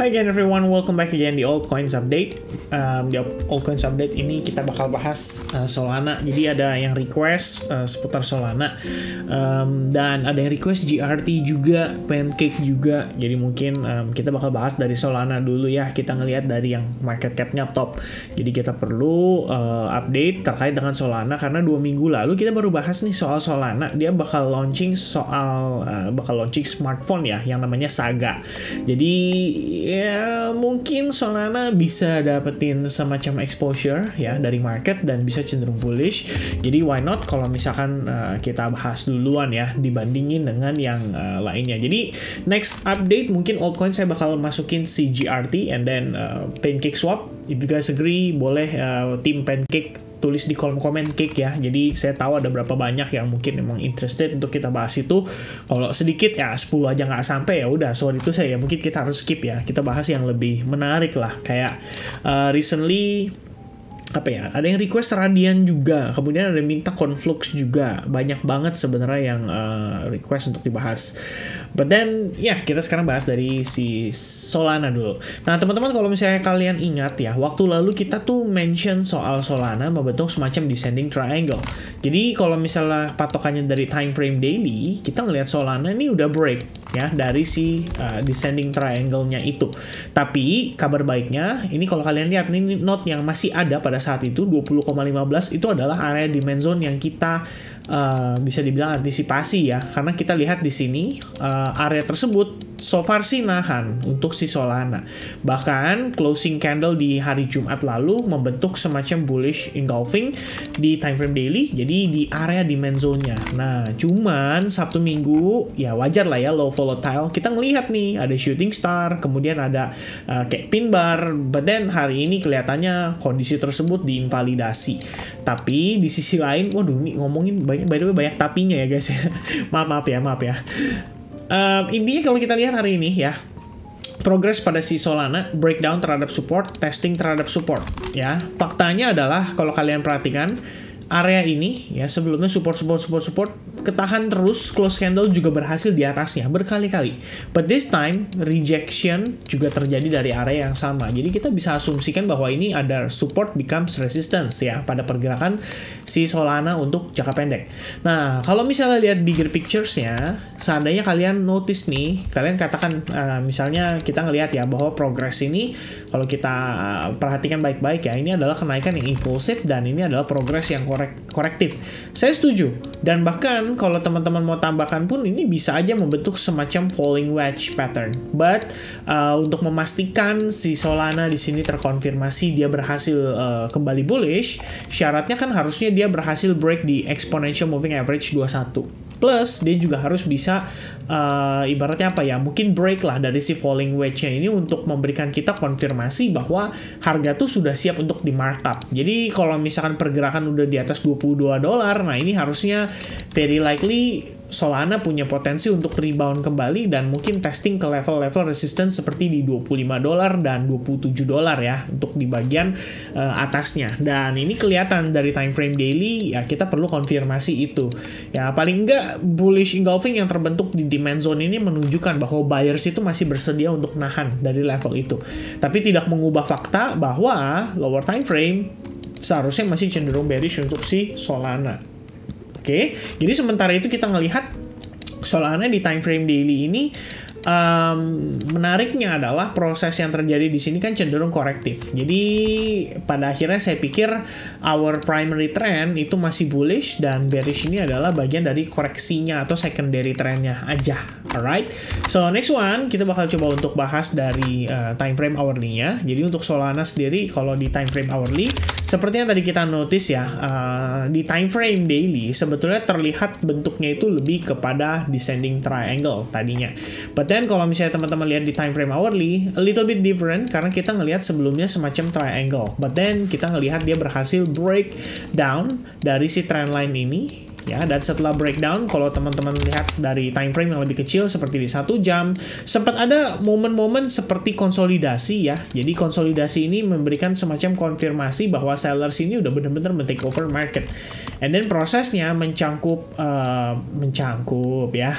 Hi again everyone, welcome back again di Altcoins Update. Di Altcoins Update ini kita bakal bahas Solana. Jadi ada yang request seputar Solana, dan ada yang request GRT juga, Pancake juga. Jadi mungkin kita bakal bahas dari Solana dulu ya. Kita ngelihat dari yang market cap-nya top. Jadi kita perlu update terkait dengan Solana karena 2 minggu lalu kita baru bahas nih soal Solana. Dia bakal launching smartphone ya yang namanya Saga. Jadi ya mungkin Solana bisa dapetin semacam exposure ya dari market dan bisa cenderung bullish. Jadi why not kalau misalkan kita bahas duluan ya dibandingin dengan yang lainnya. Jadi next update mungkin altcoin saya bakal masukin si GRT and then Pancake Swap. If you guys agree boleh tim Pancake tulis di kolom komen Cake ya. Jadi saya tahu ada berapa banyak yang mungkin emang interested untuk kita bahas itu. Kalau sedikit ya 10 aja nggak sampai ya udah sorry itu saya ya mungkin kita harus skip ya. Kita bahas yang lebih menarik lah kayak recently apa ya, ada yang request Radian juga, kemudian ada yang minta Conflux juga, banyak banget sebenarnya yang request untuk dibahas. But then ya kita sekarang bahas dari si Solana dulu. Nah teman-teman kalau misalnya kalian ingat ya, waktu lalu kita tuh mention soal Solana membentuk semacam descending triangle. Jadi kalau misalnya patokannya dari time frame daily, kita ngelihat Solana ini udah break ya dari si descending triangle-nya itu. Tapi kabar baiknya ini kalau kalian lihat ini note yang masih ada pada saat itu 20,15 itu adalah area demand zone yang kita bisa dibilang antisipasi ya, karena kita lihat di sini area tersebut so far sih nahan untuk si Solana. Bahkan closing candle di hari Jumat lalu membentuk semacam bullish engulfing di time frame daily, jadi di area demand zone-nya. Nah, cuman Sabtu Minggu ya wajar lah ya low volatile. Kita ngelihat nih ada shooting star, kemudian ada kayak pin bar, but then hari ini kelihatannya kondisi tersebut diinvalidasi. Tapi di sisi lain, waduh ini ngomongin banyak, by the way banyak tapinya ya guys ya. maaf ya. Intinya kalau kita lihat hari ini ya, progres pada si Solana, breakdown terhadap support, testing terhadap support ya. Faktanya adalah kalau kalian perhatikan area ini ya sebelumnya support ketahan terus, close candle juga berhasil di atasnya berkali-kali. But this time rejection juga terjadi dari area yang sama. Jadi kita bisa asumsikan bahwa ini ada support becomes resistance ya pada pergerakan si Solana untuk jangka pendek. Nah, kalau misalnya lihat bigger pictures-nya, seandainya kalian notice nih, kalian katakan misalnya kita ngelihat ya bahwa progress ini kalau kita perhatikan baik-baik ya, ini adalah kenaikan yang impulsif dan ini adalah progress yang korektif. Saya setuju. Dan bahkan kalau teman-teman mau tambahkan pun ini bisa aja membentuk semacam falling wedge pattern. But untuk memastikan si Solana di sini terkonfirmasi dia berhasil kembali bullish, syaratnya kan harusnya dia berhasil break di exponential moving average 21. Plus dia juga harus bisa ibaratnya apa ya, mungkin break lah dari si falling wedge-nya ini untuk memberikan kita konfirmasi bahwa harga tuh sudah siap untuk di markup. Jadi kalau misalkan pergerakan udah di atas $22, nah ini harusnya very likely Solana punya potensi untuk rebound kembali dan mungkin testing ke level-level resistance seperti di $25 dan $27 ya untuk di bagian atasnya. Dan ini kelihatan dari time frame daily ya, kita perlu konfirmasi itu. Ya paling enggak bullish engulfing yang terbentuk di demand zone ini menunjukkan bahwa buyers itu masih bersedia untuk nahan dari level itu. Tapi tidak mengubah fakta bahwa lower time frame seharusnya masih cenderung bearish untuk si Solana. Oke, jadi sementara itu kita ngelihat Solana di time frame daily ini menariknya adalah proses yang terjadi di sini kan cenderung korektif. Jadi pada akhirnya saya pikir our primary trend itu masih bullish dan bearish ini adalah bagian dari koreksinya atau secondary trendnya aja. Alright, so next one kita bakal coba untuk bahas dari time frame hourly-nya. Jadi untuk Solana sendiri kalau di time frame hourly seperti yang tadi kita notice ya, di time frame daily sebetulnya terlihat bentuknya itu lebih kepada descending triangle tadinya. But then kalau misalnya teman-teman lihat di time frame hourly, a little bit different karena kita ngelihat sebelumnya semacam triangle. But then kita ngelihat dia berhasil break down dari si trend line ini ya. Dan setelah breakdown, kalau teman-teman lihat dari time frame yang lebih kecil seperti di 1 jam, sempat ada momen-momen seperti konsolidasi ya. Jadi konsolidasi ini memberikan semacam konfirmasi bahwa sellers ini udah benar-benar men-take over market. And then prosesnya mencangkup ya,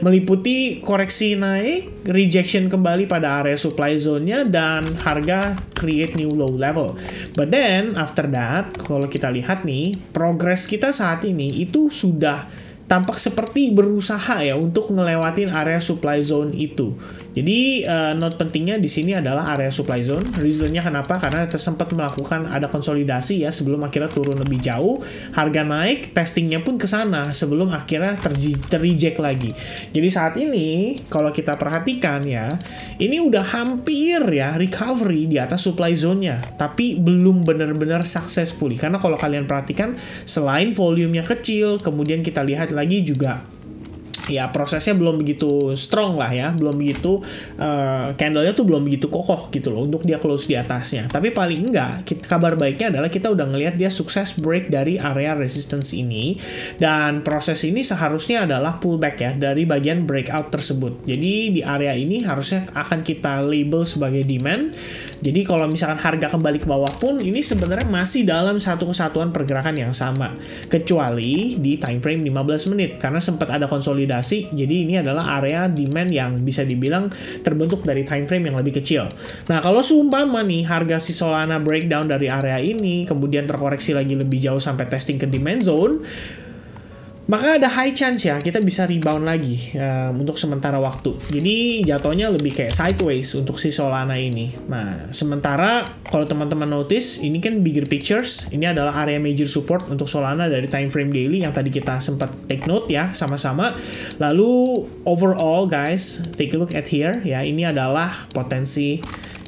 meliputi koreksi naik, rejection kembali pada area supply zone-nya, dan harga create new low level. But then after that, kalau kita lihat nih, progres kita saat ini itu sudah tampak seperti berusaha ya untuk ngelewatin area supply zone itu. Jadi note pentingnya di sini adalah area supply zone. Reasonnya kenapa? Karena sempat melakukan ada konsolidasi ya sebelum akhirnya turun lebih jauh, harga naik, testingnya pun ke sana sebelum akhirnya terreject lagi. Jadi saat ini kalau kita perhatikan ya, ini udah hampir ya recovery di atas supply zone-nya, tapi belum benar-benar successfully. Karena kalau kalian perhatikan, selain volumenya kecil, kemudian kita lihat lagi juga ya prosesnya belum begitu strong lah ya, belum begitu candle-nya tuh belum begitu kokoh gitu loh untuk dia close di atasnya. Tapi paling enggak, kabar baiknya adalah kita udah ngelihat dia sukses break dari area resistance ini, dan proses ini seharusnya adalah pullback ya dari bagian breakout tersebut. Jadi di area ini harusnya akan kita label sebagai demand. Jadi kalau misalkan harga kembali ke bawah pun, ini sebenarnya masih dalam satu kesatuan pergerakan yang sama, kecuali di time frame 15 menit karena sempat ada konsolidasi. Jadi ini adalah area demand yang bisa dibilang terbentuk dari time frame yang lebih kecil. Nah, kalau seumpama nih harga si Solana breakdown dari area ini, kemudian terkoreksi lagi lebih jauh sampai testing ke demand zone, maka ada high chance ya kita bisa rebound lagi untuk sementara waktu. Jadi jatuhnya lebih kayak sideways untuk si Solana ini. Nah, sementara kalau teman-teman notice, ini kan bigger pictures, ini adalah area major support untuk Solana dari time frame daily yang tadi kita sempat take note ya sama-sama. Lalu overall guys, take a look at here ya, ini adalah potensi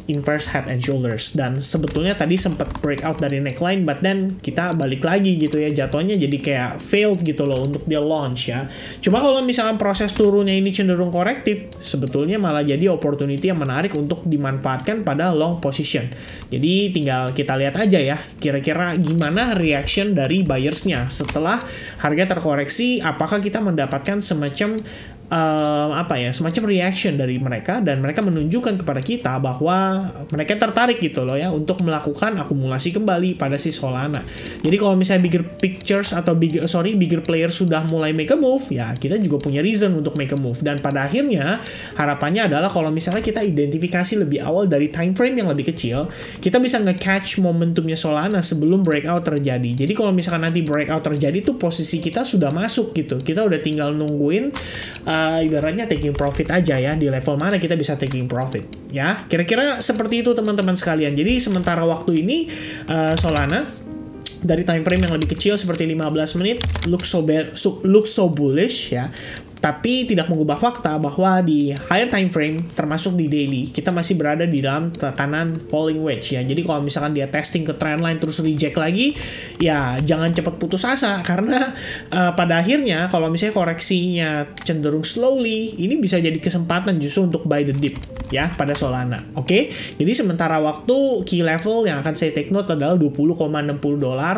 inverse head and shoulders, dan sebetulnya tadi sempat breakout dari neckline, but then kita balik lagi gitu ya, jatuhnya jadi kayak failed gitu loh untuk dia launch ya. Cuma kalau misalkan proses turunnya ini cenderung korektif, sebetulnya malah jadi opportunity yang menarik untuk dimanfaatkan pada long position. Jadi tinggal kita lihat aja ya, kira-kira gimana reaction dari buyersnya setelah harga terkoreksi, apakah kita mendapatkan semacam semacam reaction dari mereka, dan mereka menunjukkan kepada kita bahwa mereka tertarik gitu loh ya untuk melakukan akumulasi kembali pada si Solana. Jadi kalau misalnya bigger pictures atau bigger players sudah mulai make a move, ya kita juga punya reason untuk make a move. Dan pada akhirnya harapannya adalah kalau misalnya kita identifikasi lebih awal dari time frame yang lebih kecil, kita bisa nge-catch momentumnya Solana sebelum breakout terjadi. Jadi kalau misalkan nanti breakout terjadi tuh posisi kita sudah masuk gitu, kita udah tinggal nungguin ibaratnya taking profit aja ya, di level mana kita bisa taking profit ya. Kira-kira seperti itu teman-teman sekalian. Jadi sementara waktu ini Solana dari time frame yang lebih kecil seperti 15 menit look so bullish ya, tapi tidak mengubah fakta bahwa di higher time frame termasuk di daily kita masih berada di dalam tekanan falling wedge ya. Jadi kalau misalkan dia testing ke trendline terus reject lagi, ya jangan cepat putus asa, karena pada akhirnya kalau misalnya koreksinya cenderung slowly, ini bisa jadi kesempatan justru untuk buy the dip ya pada Solana. Oke? Jadi sementara waktu key level yang akan saya take note adalah $20,60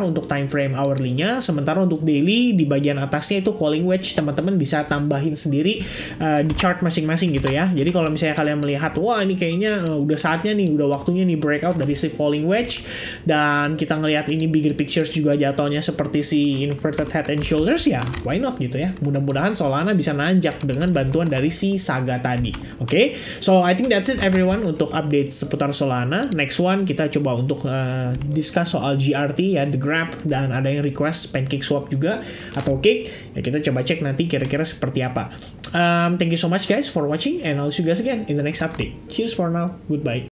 untuk time frame hourly-nya, sementara untuk daily di bagian atasnya itu falling wedge, teman-teman bisa tambahin sendiri di chart masing-masing gitu ya. Jadi kalau misalnya kalian melihat, wah ini kayaknya udah saatnya nih, udah waktunya nih breakout dari si falling wedge, dan kita ngelihat ini bigger pictures juga jatuhnya seperti si inverted head and shoulders, ya why not gitu ya. Mudah-mudahan Solana bisa nanjak dengan bantuan dari si Saga tadi. Oke? So I think that's it everyone untuk update seputar Solana. Next one kita coba untuk discuss soal GRT ya, The Grab, dan ada yang request Pancake Swap juga atau Cake. Ya kita coba cek nanti kira-kira seperti apa. Thank you so much guys for watching, and I'll see you guys again in the next update. Cheers for now. Goodbye.